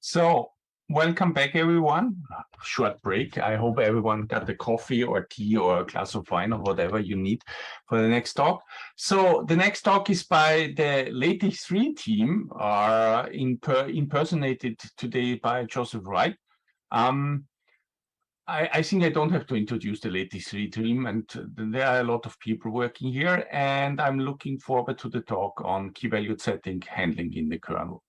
So, welcome back, everyone. Short break. I hope everyone got the coffee or tea or a glass of wine or whatever you need for the next talk. So, the next talk is by the LaTeX 3 team, impersonated today by Joseph Wright. I think I don't have to introduce the LaTeX 3 team, and there are a lot of people working here, and I'm looking forward to the talk on key value setting handling in the kernel.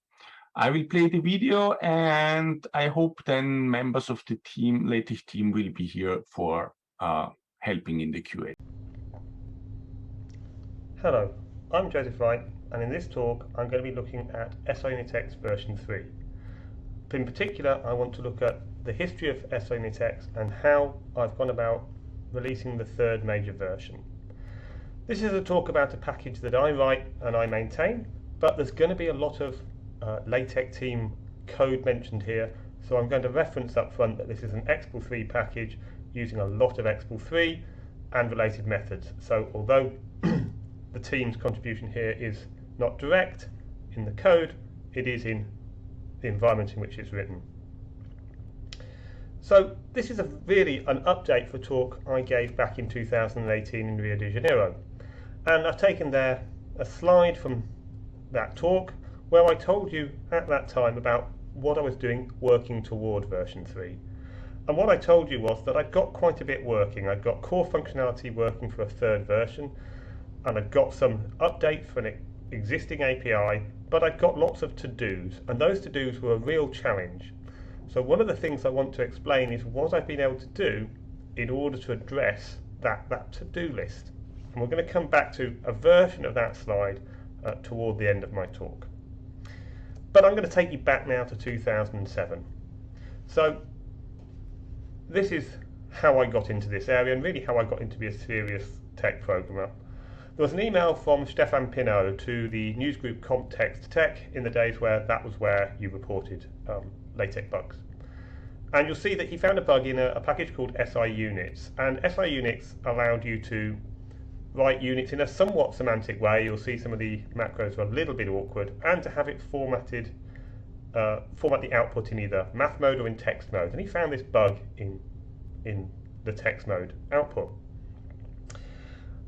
I will play the video, and I hope then members of the team, LaTeX team, will be here for helping in the QA. Hello, I'm Joseph Wright, and in this talk I'm going to be looking at siunitx version 3. In particular, I want to look at the history of siunitx and how I've gone about releasing the third major version. This is a talk about a package that I write and I maintain, but there's going to be a lot of LaTeX team code mentioned here, so I'm going to reference up front that this is an expl3 package using a lot of expl3 and related methods. So although the team's contribution here is not direct in the code, it is in the environment in which it's written. So this is really an update for a talk I gave back in 2018 in Rio de Janeiro, and I've taken there a slide from that talk where I told you at that time about what I was doing working toward version 3. And what I told you was that I'd got quite a bit working. I'd got core functionality working for a third version, and I'd got some updates for an existing API, but I'd got lots of to-dos, and those to-dos were a real challenge. So one of the things I want to explain is what I've been able to do in order to address that to-do list. And we're going to come back to a version of that slide toward the end of my talk. But I'm going to take you back now to 2007. So this is how I got into this area, and really how I got into be a serious tech programmer. There was an email from Stefan Pinot to the newsgroup Context Tech in the days where that was where you reported LaTeX bugs. And you'll see that he found a bug in a package called siunits, and siunits allowed you to write units in a somewhat semantic way. You'll see some of the macros are a little bit awkward, and to have it formatted, format the output in either math mode or in text mode. And he found this bug in the text mode output.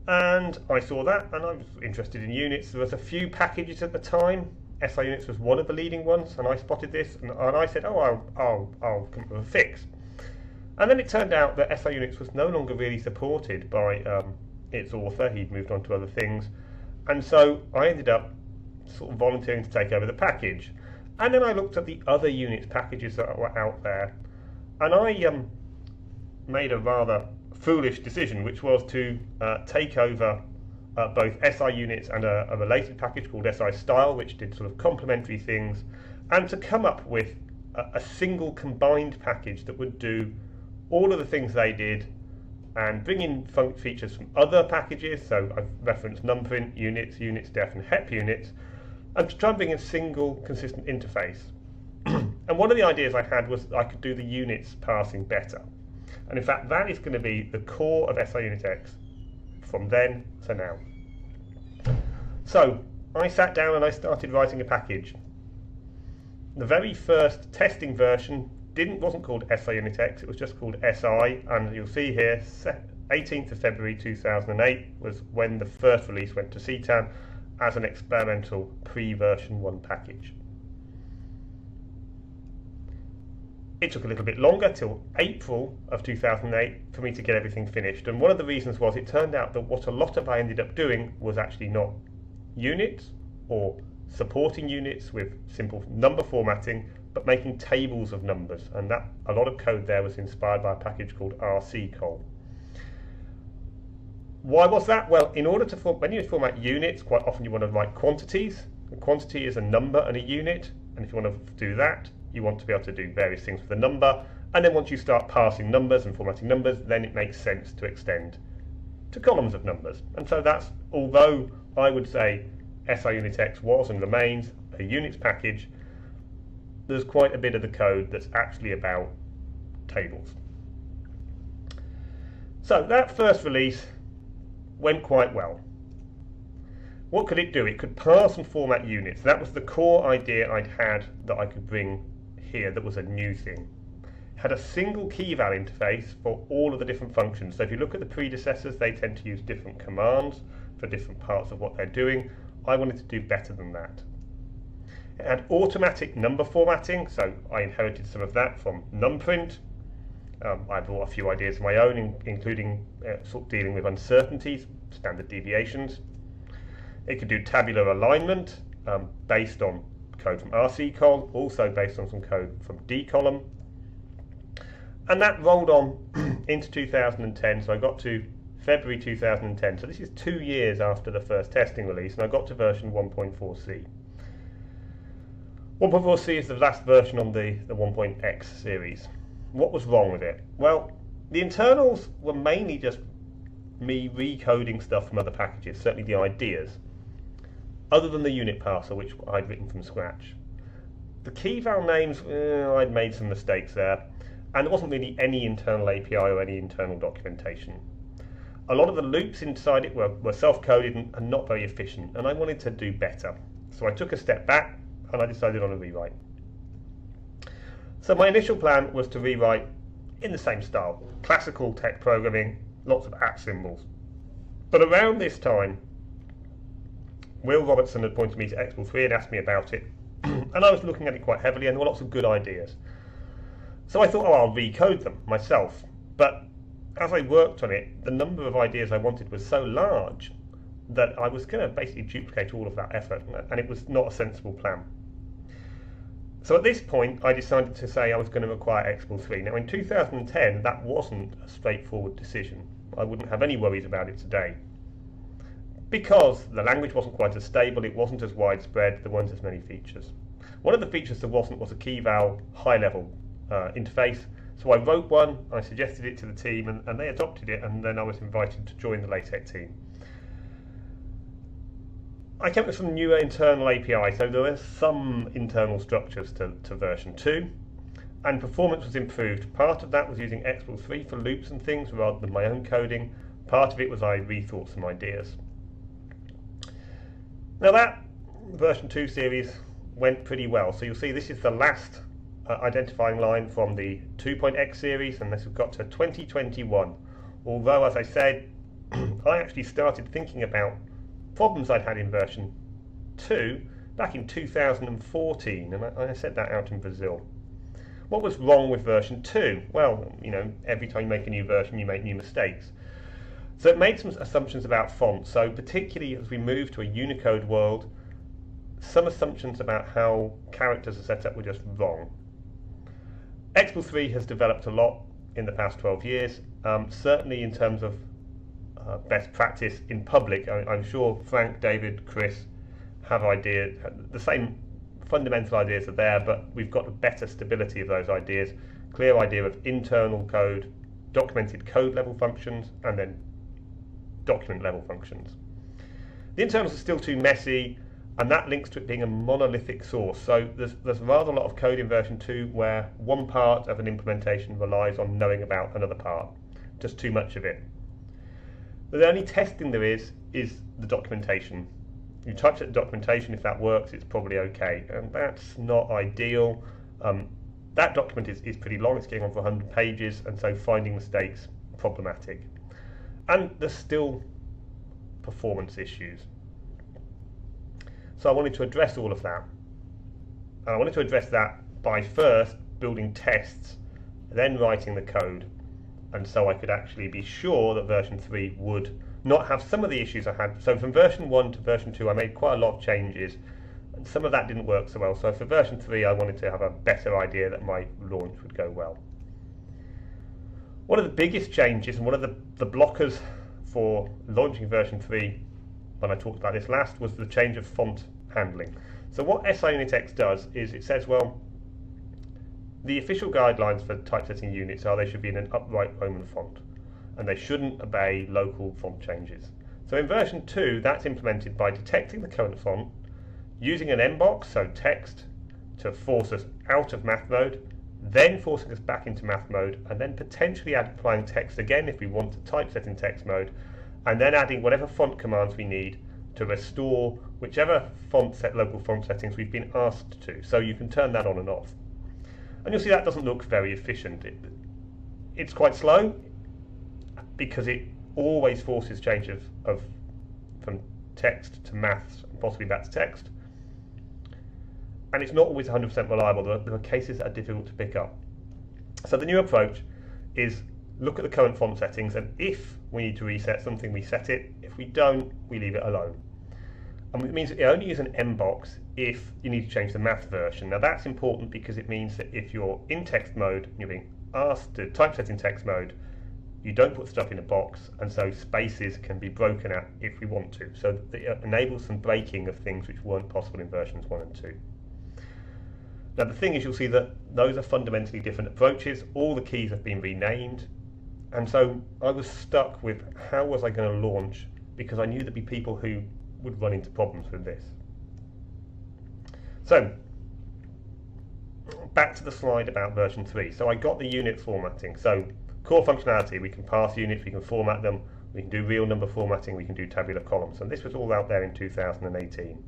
And I saw that, and I was interested in units. There was a few packages at the time. siunits was one of the leading ones, and I spotted this, and I said, oh, I'll come up with a fix. And then it turned out that siunits was no longer really supported by its author. He'd moved on to other things, and so I ended up sort of volunteering to take over the package. And then I looked at the other Unix packages that were out there, and I made a rather foolish decision, which was to take over both siunits and a related package called sistyle, which did sort of complementary things, and to come up with a single combined package that would do all of the things they did and bring in features from other packages. So I've referenced numprint, units, unitsdef, and hep units, and to try and bring in a single consistent interface. And one of the ideas I had was I could do the units parsing better. And in fact, that is going to be the core of siunitx from then to now. So I sat down and I started writing a package. The very first testing version wasn't called siunitx, it was just called si, and you'll see here 18th of February 2008 was when the first release went to CTAN as an experimental pre-version 1 package. It took a little bit longer, till April of 2008, for me to get everything finished, and one of the reasons was it turned out that what a lot of I ended up doing was actually not units or supporting units with simple number formatting, but making tables of numbers, and that a lot of code there was inspired by a package called rccol. Why was that? Well, in order to when you format units, quite often you want to write quantities. A quantity is a number and a unit, and if you want to do that, you want to be able to do various things with the number, and then once you start parsing numbers and formatting numbers, then it makes sense to extend to columns of numbers. And so that's, although I would say siunitx was and remains a Unix package, there's quite a bit of the code that's actually about tables. So that first release went quite well. What could it do? It could parse and format units. That was the core idea I'd had that I could bring here that was a new thing. It had a single keyval interface for all of the different functions. So if you look at the predecessors, they tend to use different commands for different parts of what they're doing. I wanted to do better than that. It had automatic number formatting, so I inherited some of that from numprint. I brought a few ideas of my own, including sort of dealing with uncertainties, standard deviations. It could do tabular alignment based on code from RC-col, also based on some code from D-column. And that rolled on into 2010, so I got to February 2010. So this is 2 years after the first testing release, and I got to version 1.4c. 1.4c is the last version on the 1.x series. What was wrong with it? Well, the internals were mainly just me recoding stuff from other packages, certainly the ideas, other than the unit parser, which I'd written from scratch. The keyval names, I'd made some mistakes there, and there wasn't really any internal API or any internal documentation. A lot of the loops inside it were self-coded and not very efficient, and I wanted to do better. So I took a step back and I decided on a rewrite. So my initial plan was to rewrite in the same style, classical tech programming, lots of @ symbols. But around this time, Will Robertson had pointed me to Expo3 and asked me about it, and I was looking at it quite heavily, and there were lots of good ideas. So I thought, oh, I'll recode them myself. But as I worked on it, the number of ideas I wanted was so large that I was going to basically duplicate all of that effort, and it was not a sensible plan. So at this point, I decided to say I was going to require Expo3. Now in 2010, that wasn't a straightforward decision. I wouldn't have any worries about it today. Because the language wasn't quite as stable, it wasn't as widespread, there weren't as many features. One of the features there wasn't was a keyval high-level interface. So I wrote one, I suggested it to the team, and they adopted it, and then I was invited to join the LaTeX team. I came up with some newer internal API, so there were some internal structures to version 2, and performance was improved. Part of that was using Expo3 for loops and things rather than my own coding. Part of it was I rethought some ideas. Now that version 2 series went pretty well. So you'll see this is the last identifying line from the 2.x series, and this has got to 2021. Although, as I said, I actually started thinking about problems I'd had in version 2 back in 2014, and I set that out in Brazil. What was wrong with version 2? Well, you know, every time you make a new version, you make new mistakes. So it made some assumptions about fonts. So particularly as we move to a Unicode world, some assumptions about how characters are set up were just wrong. Expo3 has developed a lot in the past 12 years, certainly in terms of best practice in public. I'm sure Frank, David, Chris have ideas, the same fundamental ideas are there, but we've got a better stability of those ideas, clear idea of internal code, documented code level functions, and then document level functions. The internals are still too messy, and that links to it being a monolithic source. So there's rather a lot of code in version 2 where one part of an implementation relies on knowing about another part, just too much of it. The only testing there is the documentation. You touch at the documentation, if that works, it's probably okay, and that's not ideal. That document is pretty long, it's getting on for 100 pages, and so finding mistakes problematic. And there's still performance issues. So I wanted to address all of that. And I wanted to address that by first building tests, then writing the code, and so I could actually be sure that version 3 would not have some of the issues I had. So from version 1 to version 2 I made quite a lot of changes, and some of that didn't work so well. So for version 3 I wanted to have a better idea that my launch would go well. One of the biggest changes and one of the blockers for launching version 3, when I talked about this last, was the change of font handling. So what siunitx does is it says, well, the official guidelines for typesetting units are they should be in an upright Roman font, and they shouldn't obey local font changes. So in version 2, that's implemented by detecting the current font, using an mbox, so text, to force us out of math mode, then forcing us back into math mode, and then potentially applying text again if we want to typeset in text mode, and then adding whatever font commands we need to restore whichever local font settings we've been asked to. So you can turn that on and off. And you'll see that doesn't look very efficient. It's quite slow because it always forces change from text to maths and possibly back to text. And it's not always 100% reliable. There are cases that are difficult to pick up. So the new approach is look at the current font settings, and if we need to reset something, we set it. If we don't, we leave it alone. And it means that you only use an M box if you need to change the math version. Now that's important because it means that if you're in text mode and you're being asked to typeset in text mode, you don't put stuff in a box, and so spaces can be broken out if we want to. So it enables some breaking of things which weren't possible in versions 1 and 2. Now the thing is, you'll see that those are fundamentally different approaches. All the keys have been renamed, and so I was stuck with how was I going to launch, because I knew there'd be people who would run into problems with this. So back to the slide about version 3. So I got the unit formatting. So core functionality, we can parse units, we can format them, we can do real number formatting, we can do tabular columns, and this was all out there in 2018.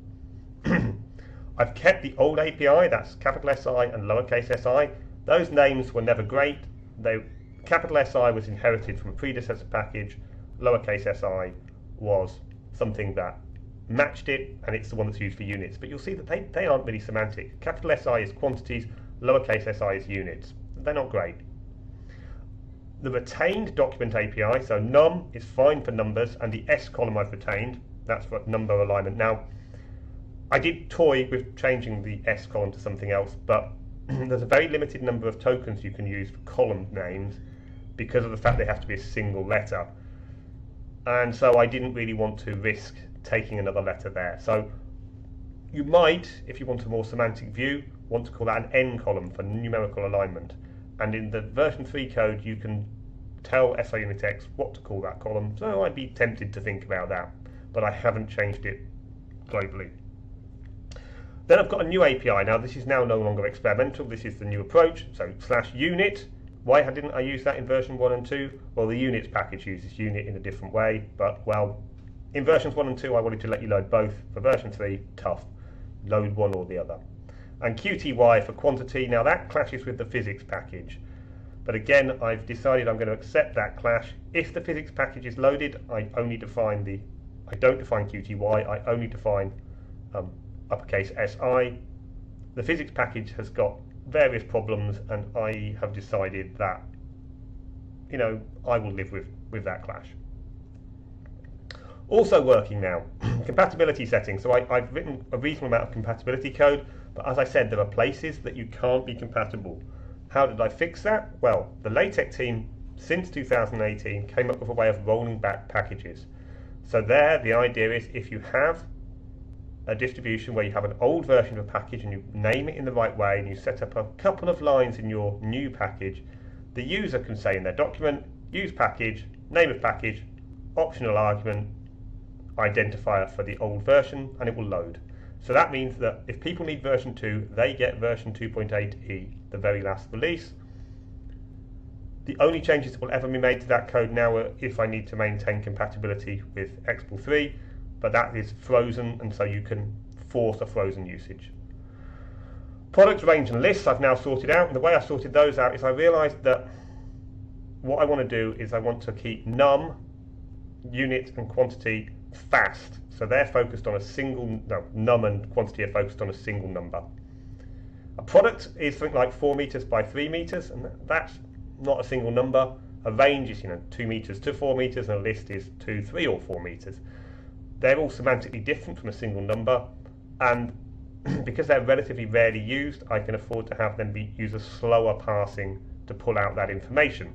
I've kept the old API, that's capital SI and lowercase si. Those names were never great. Capital SI was inherited from a predecessor package, lowercase si was something that matched it, and it's the one that's used for units. But you'll see that they aren't really semantic. Capital SI is quantities, lowercase si is units. They're not great. The retained document API, so num is fine for numbers, and the S column I've retained, that's for number alignment. Now, I did toy with changing the S column to something else, but there's a very limited number of tokens you can use for column names because of the fact they have to be a single letter. And so I didn't really want to risk taking another letter there. So you might, if you want a more semantic view, want to call that an N column for numerical alignment. And in the version 3 code, you can tell siunitx what to call that column. So I'd be tempted to think about that, but I haven't changed it globally. Then I've got a new API. Now this is now no longer experimental, this is the new approach. So /unit. Why didn't I use that in version 1 and 2? Well, the units package uses unit in a different way, but well, in versions 1 and 2 I wanted to let you load both. For version 3, tough. Load one or the other. And qty for quantity. Now that clashes with the physics package. But again, I've decided I'm going to accept that clash. If the physics package is loaded, I don't define qty, I only define uppercase SI. The physics package has got various problems, and I have decided that, you know, I will live with that clash. Also working now, compatibility settings. So I've written a reasonable amount of compatibility code, but as I said, there are places that you can't be compatible. How did I fix that? Well, the LaTeX team, since 2018, came up with a way of rolling back packages. So there, the idea is if you have a distribution where you have an old version of a package and you name it in the right way and you set up a couple of lines in your new package, the user can say in their document, use package, name of package, optional argument, identifier for the old version, and it will load. So that means that if people need version 2, they get version 2.8e, the very last release. The only changes that will ever be made to that code now are if I need to maintain compatibility with Expo 3, but that is frozen, and so you can force a frozen usage. Products, range and lists I've now sorted out, and the way I sorted those out is I realised that what I want to do is I want to keep num, unit and quantity fast. So they're focused on a single, num and quantity are focused on a single number. A product is something like 4 meters by 3 meters, and that's not a single number. A range is 2 meters to 4 meters, and a list is 2, 3 or 4 meters. They're all semantically different from a single number, and because they're relatively rarely used, I can afford to have them use a slower parsing to pull out that information.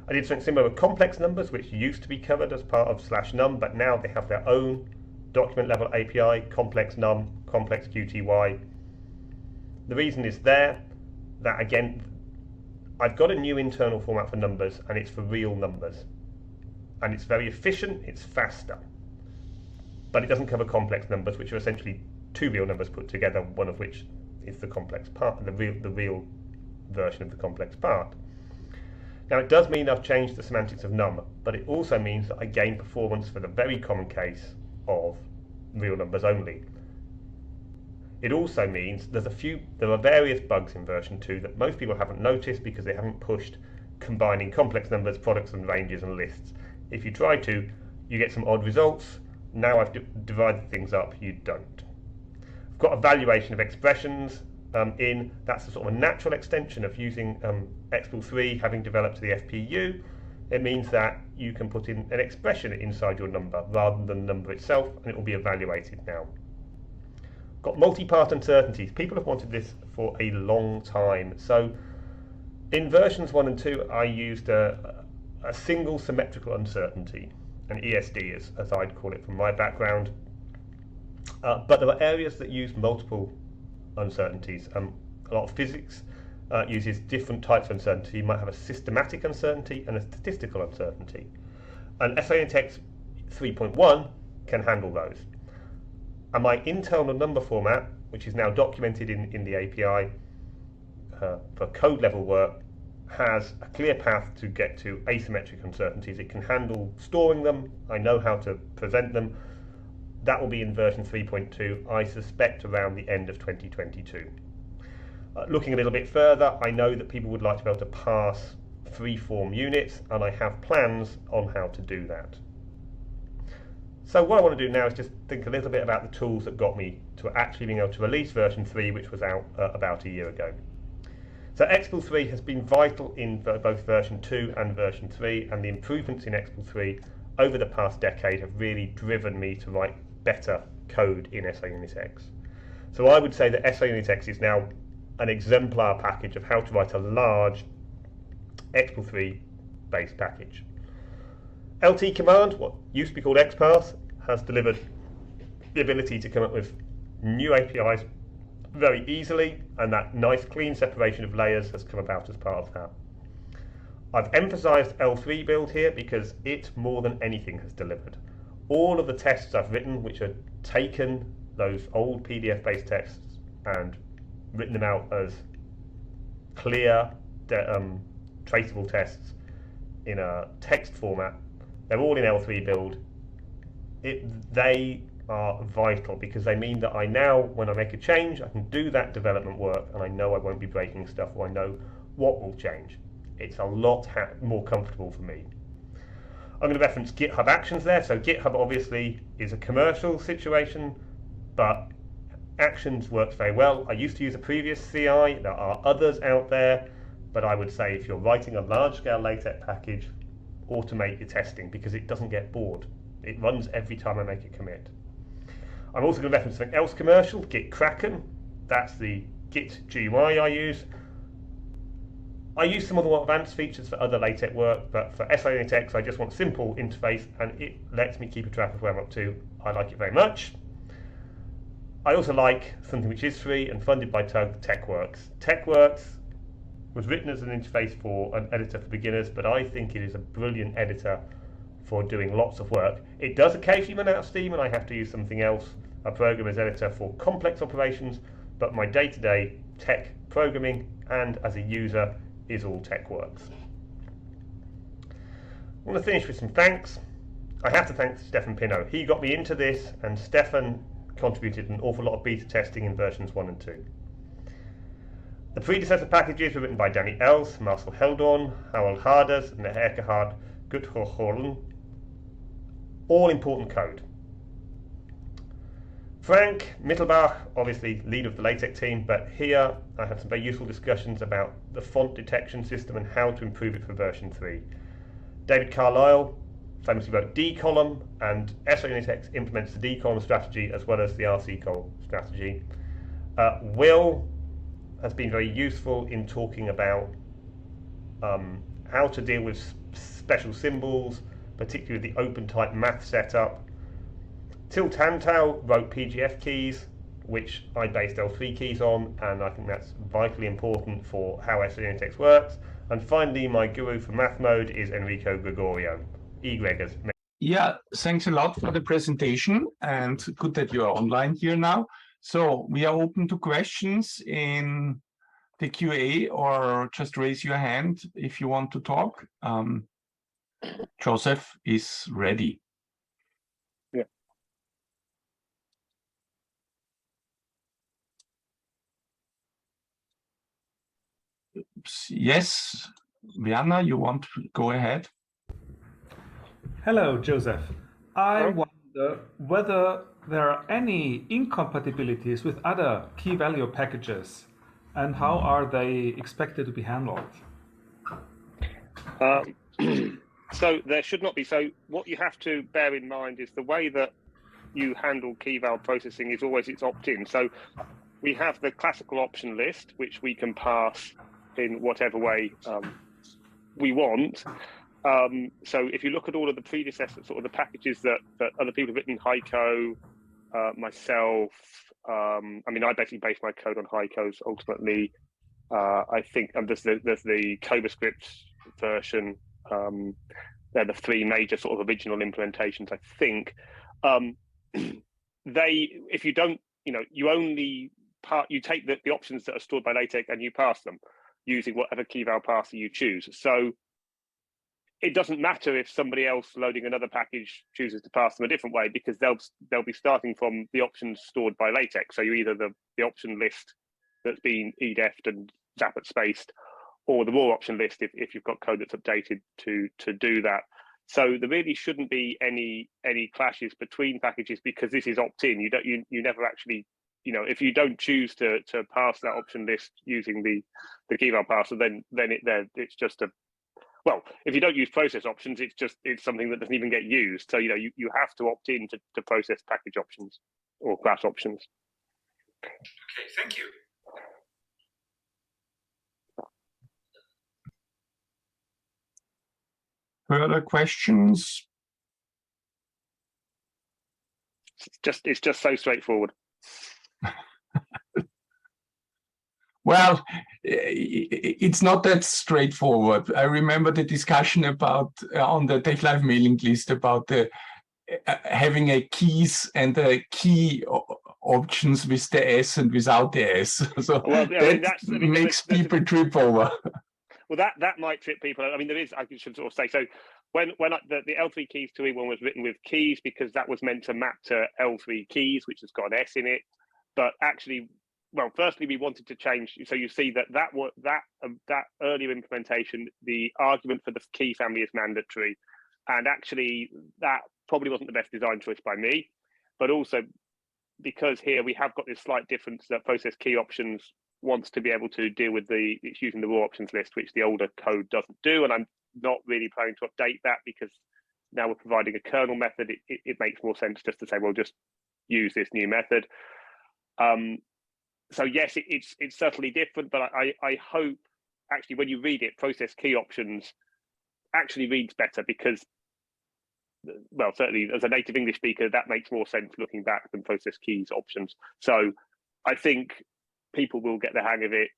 I did something similar with complex numbers, which used to be covered as part of /num, but now they have their own document level API, complex num, complex qty. The reason is that again, I've got a new internal format for numbers, and it's for real numbers. And it's very efficient, it's faster. But it doesn't cover complex numbers, which are essentially 2 real numbers put together, one of which is the complex part, the real version of the complex part. Now it does mean I've changed the semantics of num, but it also means that I gain performance for the very common case of real numbers only. It also means there are various bugs in version 2 that most people haven't noticed because they haven't pushed combining complex numbers, products and ranges and lists. If you try to, you get some odd results. Now I've divided things up, you don't. I've got evaluation of expressions that's a sort of a natural extension of using expl3 having developed the FPU. It means that you can put in an expression inside your number rather than the number itself, and it will be evaluated now. Got multi-part uncertainties. People have wanted this for a long time. So in versions 1 and 2, I used a single symmetrical uncertainty, an ESD as I'd call it from my background. But there are areas that use multiple uncertainties. A lot of physics uses different types of uncertainty. You might have a systematic uncertainty and a statistical uncertainty. And siunitx 3.1 can handle those. And my internal number format, which is now documented in the API for code level work, has a clear path to get to asymmetric uncertainties. It can handle storing them. I know how to prevent them. That will be in version 3.2, I suspect around the end of 2022. Looking a little bit further, I know that people would like to be able to pass free-form units, and I have plans on how to do that. So what I want to do now is just think a little bit about the tools that got me to actually being able to release version 3, which was out about a year ago. So expl3 has been vital in both version 2 and version 3, and the improvements in expl3 over the past decade have really driven me to write better code in siunitx. So I would say that siunitx is now an exemplar package of how to write a large expl3 based package. LT command, what used to be called XPath, has delivered the ability to come up with new APIs very easily, and that nice clean separation of layers has come about as part of that. I've emphasized L3 build here because it more than anything has delivered. All of the tests I've written, which are taken those old PDF based tests and written them out as clear traceable tests in a text format, they're all in L3 build. They are vital because they mean that I now, when I make a change, I can do that development work and I know I won't be breaking stuff, or I know what will change. It's a lot more comfortable for me. I'm going to reference GitHub Actions there. So GitHub obviously is a commercial situation, but Actions works very well. I used to use a previous CI. There are others out there, but I would say if you're writing a large-scale LaTeX package, automate your testing because it doesn't get bored. It runs every time I make a commit. I'm also going to reference something else commercial, Git Kraken. That's the Git GUI I use. I use some of the more advanced features for other LaTeX work, but for siunitx I just want simple interface and it lets me keep a track of where I'm up to. I like it very much. I also like something which is free and funded by TUG, TechWorks. TechWorks was written as an interface for an editor for beginners, but I think it is a brilliant editor for doing lots of work. It does occasionally run out of steam and I have to use something else, a programmer's editor for complex operations, but my day-to-day tech programming and as a user is all TechWorks. I want to finish with some thanks. I have to thank Stefan Pinot. He got me into this, and Stefan contributed an awful lot of beta testing in versions 1 and 2. The predecessor packages were written by Danny Els, Marcel Heldorn, Harold Harders, and Erkhard Gutholen. All important code. Frank Mittelbach, obviously lead of the LaTeX team, but here I had some very useful discussions about the font detection system and how to improve it for version 3. David Carlisle famously wrote dcolumn, and siunitx implements the dcolumn strategy as well as the rccolumn strategy. Will has been very useful in talking about how to deal with special symbols, particularly the open type math setup. Till Tantau wrote PGF keys, which I based L3 keys on, and I think that's vitally important for how siunitx works. And finally, my guru for math mode is Enrico Gregorio. E-Gregors. Yeah, thanks a lot for the presentation, and good that you are online here now. So we are open to questions in the QA, or just raise your hand if you want to talk. Joseph is ready. Yeah. Yes, Viana, you want to go ahead? Hello, Joseph. I Hello? wonder whether there are any incompatibilities with other key value packages and how are they expected to be handled? So there should not be. So what you have to bear in mind is the way that you handle keyval processing is always it's opt-in. So we have the classical option list, which we can pass in whatever way we want. So if you look at all of the predecessors, sort of the packages that other people have written, Heiko, myself, I mean, I basically base my code on Heiko's ultimately. I think there's the CobaScript version. They're the three major sort of original implementations, I think. If you don't, you take the options that are stored by LaTeX and you pass them using whatever keyval parser you choose. So it doesn't matter if somebody else loading another package chooses to pass them a different way, because they'll be starting from the options stored by LaTeX. So you either the option list that's been edef'd and Zappat spaced, or the raw option list if you've got code that's updated to do that. So there really shouldn't be any clashes between packages, because this is opt-in. You never actually, if you don't choose to pass that option list using the keyval parser, then it's just a, well, if you don't use process options, it's something that doesn't even get used. So you have to opt in to process package options or class options. Okay, thank you. Further questions? It's just so straightforward. Well, it's not that straightforward. I remember the discussion about on the TechLive mailing list about the having a keys and the key options with the S and without the S. So makes people trip over. Well, that might trip people. I mean, I should sort of say, so when the L3 keys to E1 was written with keys, because that was meant to map to L3 keys, which has got an S in it. But actually, well, firstly, we wanted to change. So you see that earlier implementation, the argument for the key family is mandatory. And actually, that probably wasn't the best design choice by me. But also, because here we have got this slight difference that process key options wants to be able to deal with it's using the raw options list, which the older code doesn't do. And I'm not really planning to update that, because now we're providing a kernel method. It makes more sense just to say, well, just use this new method. So yes, it's certainly different, but I hope actually when you read it, process key options actually reads better, because, well, certainly as a native English speaker, that makes more sense looking back than process keys options. So I think people will get the hang of it.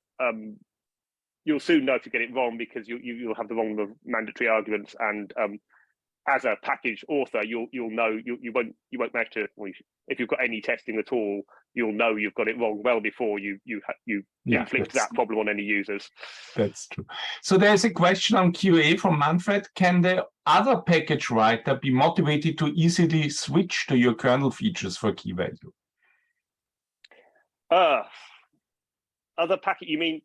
You'll soon know if you get it wrong, because you'll have the wrong mandatory arguments, and as a package author, you'll know you won't manage to. If you've got any testing at all, you'll know you've got it wrong well before you inflict that problem on any users. That's true. So there's a question on QA from Manfred. Can the other package writer be motivated to easily switch to your kernel features for key value? Other packet, you mean?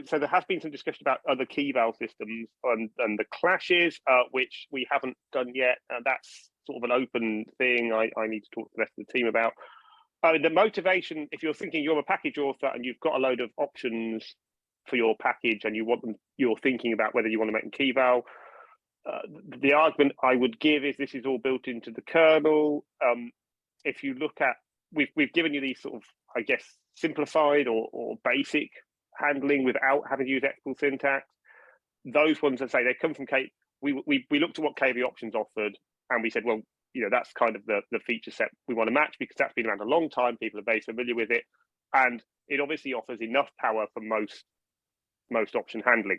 So there has been some discussion about other keyval systems and the clashes, which we haven't done yet. And that's sort of an open thing I need to talk to the rest of the team about. The motivation, if you're thinking you're a package author and you've got a load of options for your package and you're thinking about whether you want to make them keyval, the argument I would give is this is all built into the kernel. If you look at, we've given you these sort of, I guess, simplified or basic handling without having to use explicit syntax. Those ones that say they come from K, we looked at what KV options offered, and we said, well, that's kind of the feature set we want to match, because that's been around a long time. People are very familiar with it, and it obviously offers enough power for most option handling.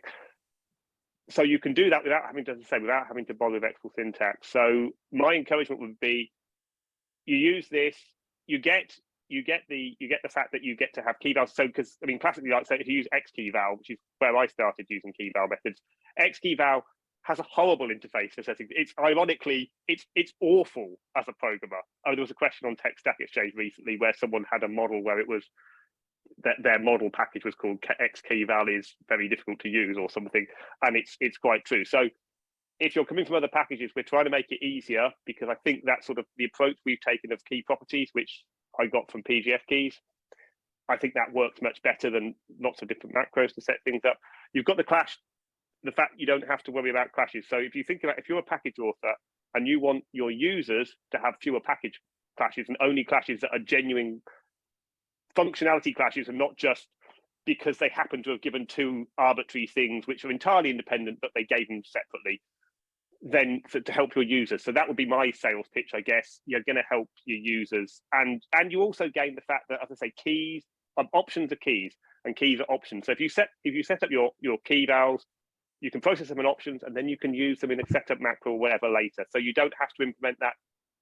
So you can do that without having to bother with explicit syntax. So my encouragement would be, you use this, you get the fact that you get to have keyval. So, because I mean, classically, like say, if you use xkeyval, which is where I started using keyval methods, xkeyval has a horrible interface for setting. It's ironically, it's awful as a programmer. Oh, there was a question on Tech Stack Exchange recently where someone had a model where it was their model package was called X keyval is very difficult to use or something, and it's quite true. So if you're coming from other packages, we're trying to make it easier, because I think that's sort of the approach we've taken of key properties, which I got from PGF keys. I think that works much better than lots of different macros to set things up. You've got the clash, the fact you don't have to worry about clashes. So if you think about, if you're a package author and you want your users to have fewer package clashes and only clashes that are genuine functionality clashes and not just because they happen to have given two arbitrary things which are entirely independent, but they gave them separately, then to help your users. So that would be my sales pitch, I guess. You're going to help your users, and you also gain the fact that, as I say, keys, options are keys, and keys are options. So if you set up your key vals, you can process them in options, and then you can use them in a setup macro or whatever later. So you don't have to implement that.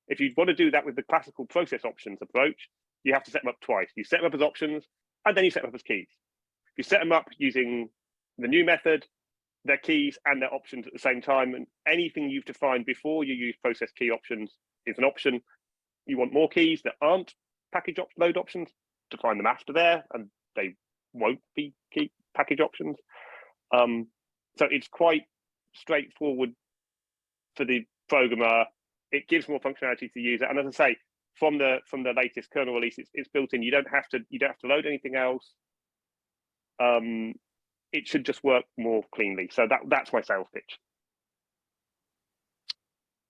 If you want to do that with the classical process options approach, you have to set them up twice. You set them up as options, and then you set them up as keys. If you set them up using the new method, their keys and their options at the same time, and anything you've defined before you use process key options is an option. You want more keys that aren't package load options, define them after there, and they won't be key package options. So it's quite straightforward for the programmer. It gives more functionality to the user, and as I say, from the latest kernel release, it's built in. You don't have to load anything else. It should just work more cleanly. So that's my sales pitch.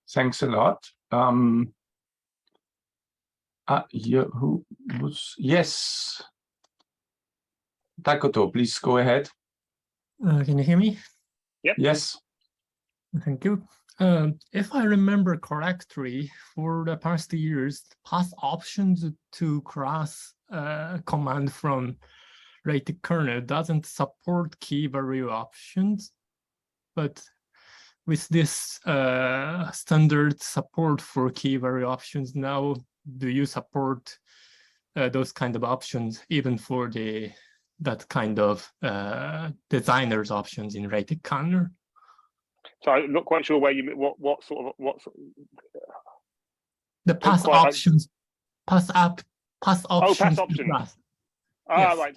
Thanks a lot. Who was? Yes. Takoto, please go ahead. Can you hear me? Yep. Yes. Thank you. If I remember correctly, for the past years, pass options to class command from LaTeX kernel doesn't support key value options, but with this standard support for key value options now, do you support those kind of options even for that kind of designer's options in LaTeX kernel? So I'm not quite sure where you what sort of the pass options, pass options. Oh, pass options. Yes. Right.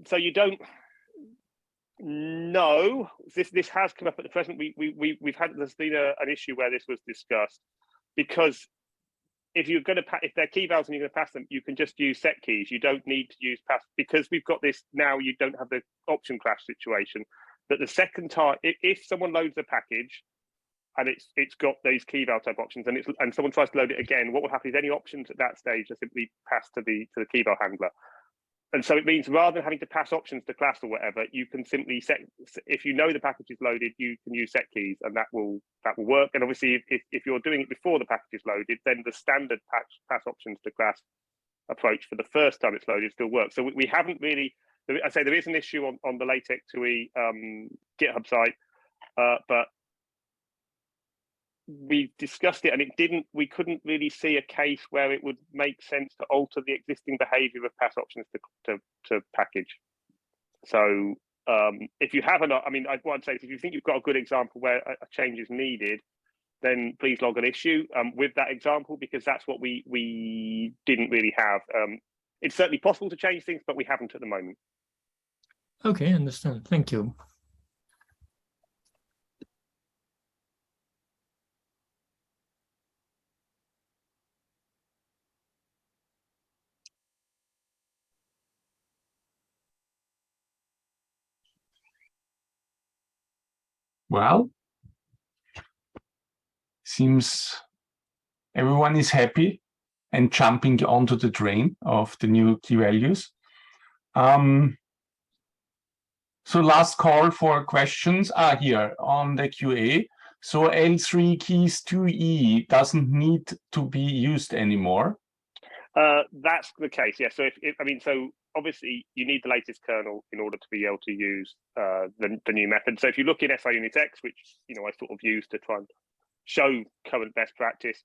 So you don't. No, this has come up at the present. There's been an issue where this was discussed, because if you're going to if they're key vals and you're going to pass them, you can just use set keys. You don't need to use pass, because we've got this now. You don't have the option clash situation. That the second time, if someone loads a package and it's got these key val type options, and someone tries to load it again, what will happen is any options at that stage are simply passed to the key val handler. And so it means, rather than having to pass options to class or whatever, you can simply set, if you know the package is loaded, you can use set keys, and that will work. And obviously, if you're doing it before the package is loaded, then the standard pass options to class approach for the first time it's loaded still works. So we haven't really. I say there is an issue on the LaTeX 2E GitHub site, but we discussed it, and we couldn't really see a case where it would make sense to alter the existing behavior of pass options to package. So if you haven't, what I'd say is, if you think you've got a good example where a change is needed, then please log an issue with that example, because that's what we didn't really have. It's certainly possible to change things, but we haven't at the moment. Okay, understand. Thank you. Well, seems everyone is happy and jumping onto the train of the new key values. So last call for questions are here on the QA. So L3 keys 2E doesn't need to be used anymore. That's the case, yeah. So so obviously you need the latest kernel in order to be able to use the new method. So if you look in siunitx, which I sort of use to try and show current best practice,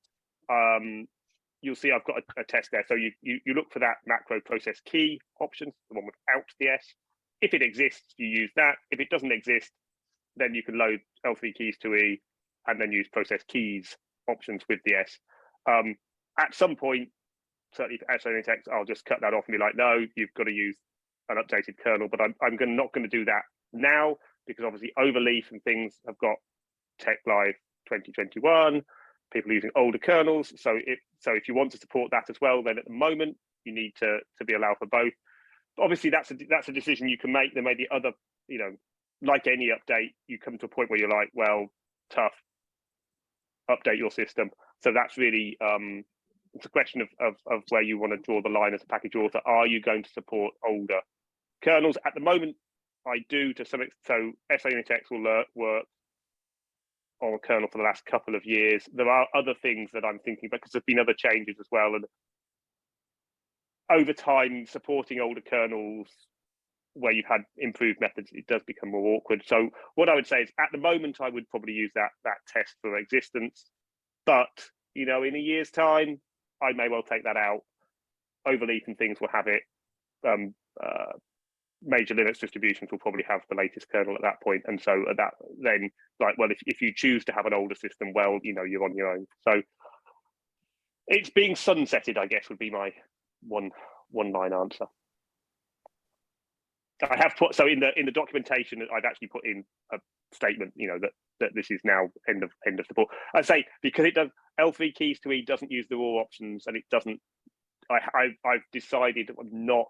you'll see I've got a test there. So you look for that macro process key option, the one without the S. If it exists, you use that. If it doesn't exist, then you can load L3 keys 2E and then use process keys options with the S. At some point, certainly for siunitx, I'll just cut that off and be like, no, you've got to use an updated kernel. But I'm not going to do that now, because obviously Overleaf and things have got Tech Live 2021, people using older kernels. So if you want to support that as well, then at the moment you need to be allowed for both. But obviously that's a decision you can make. There may be other, like any update, you come to a point where you're like, well, tough, update your system. So that's really it's a question of where you want to draw the line as a package author. Are you going to support older kernels? At the moment, I do to some extent. So siunitx will work on a kernel for the last couple of years. There are other things that I'm thinking about, because there's been other changes as well. And over time, supporting older kernels where you've had improved methods, it does become more awkward. So what I would say is, at the moment, I would probably use that test for existence. But in a year's time, I may well take that out. Overleaf and things will have it. Major Linux distributions will probably have the latest kernel at that point. And so at that, then, like, well, if you choose to have an older system, well, you're on your own. So it's being sunsetted, I guess, would be my one line answer. I have put, so in the documentation, I've actually put in a statement, that this is now end of support. I say, because it does, L3 keys to E doesn't use the raw options, and it doesn't. I've decided I'm not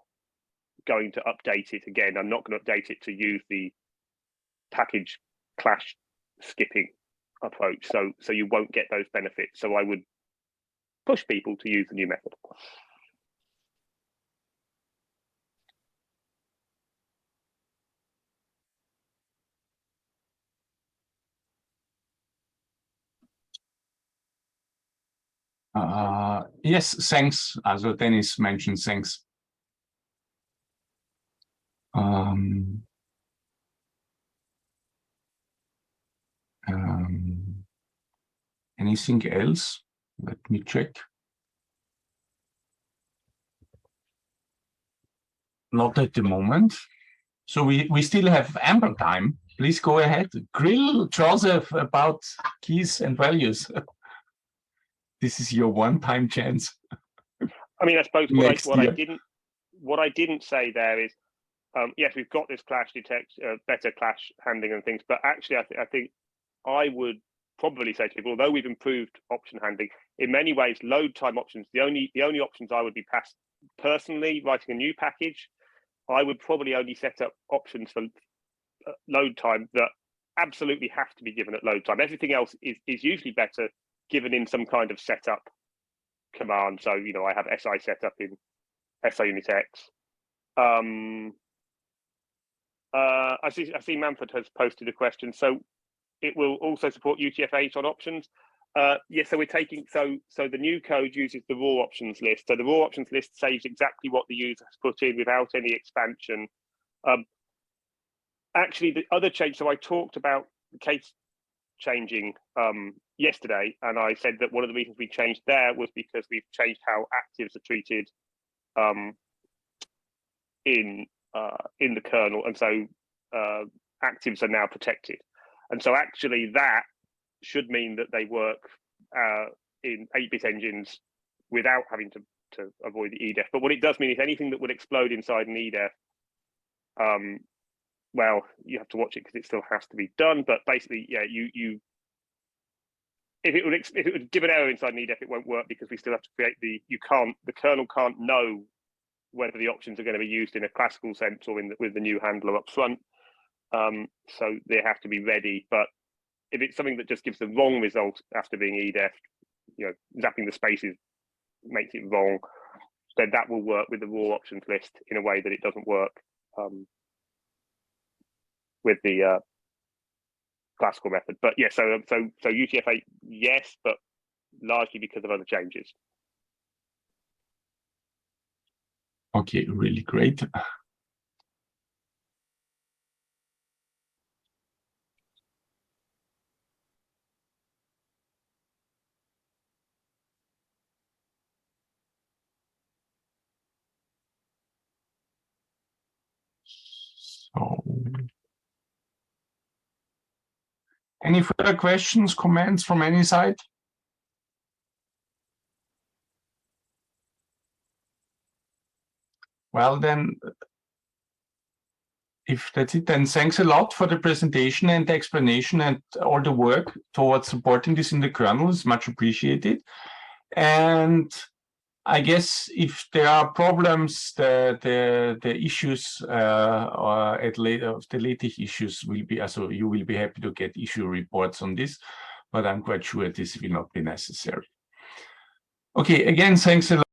going to update it again. I'm not going to update it to use the package clash skipping approach. So you won't get those benefits. So I would push people to use the new method. Yes, thanks. Also Dennis mentioned thanks. Anything else? Let me check. Not at the moment. So we still have ample time. Please go ahead. Grill Joseph about keys and values. This is your one-time chance. I mean, I suppose what I didn't say there is, yes, we've got this clash detect, better clash handling and things, but actually, I think I would probably say to people, although we've improved option handling, in many ways, load time options, the only options I would be passed personally, writing a new package, I would probably only set up options for load time that absolutely have to be given at load time. Everything else is usually better given in some kind of setup command. So, I have SI set up in siunitx. I see Manfred has posted a question. So it will also support UTF-8 on options. Yes, so we're taking, so the new code uses the raw options list. So the raw options list saves exactly what the user has put in without any expansion. Actually, the other change, so I talked about the case changing yesterday, and I said that one of the reasons we changed there was because we've changed how actives are treated in the kernel, and so actives are now protected. And so actually that should mean that they work in 8-bit engines without having to avoid the EDEF. But what it does mean is anything that would explode inside an EDEF, well, you have to watch it because it still has to be done. But basically, yeah, if it would give an error inside an EDEF, it won't work because we still have to create the kernel can't know whether the options are going to be used in a classical sense or with the new handler up front. So they have to be ready. But if it's something that just gives the wrong result after being EDEF, zapping the spaces makes it wrong, then that will work with the raw options list in a way that it doesn't work with the classical method. But yeah, so UTF-8, yes, but largely because of other changes. Okay, really great. So, any further questions, comments from any side? Well, then, if that's it, then thanks a lot for the presentation and the explanation and all the work towards supporting this in the kernel is much appreciated. And I guess if there are problems, the issues or the LaTeX issues will be, so you will be happy to get issue reports on this, but I'm quite sure this will not be necessary. Okay, again, thanks a lot.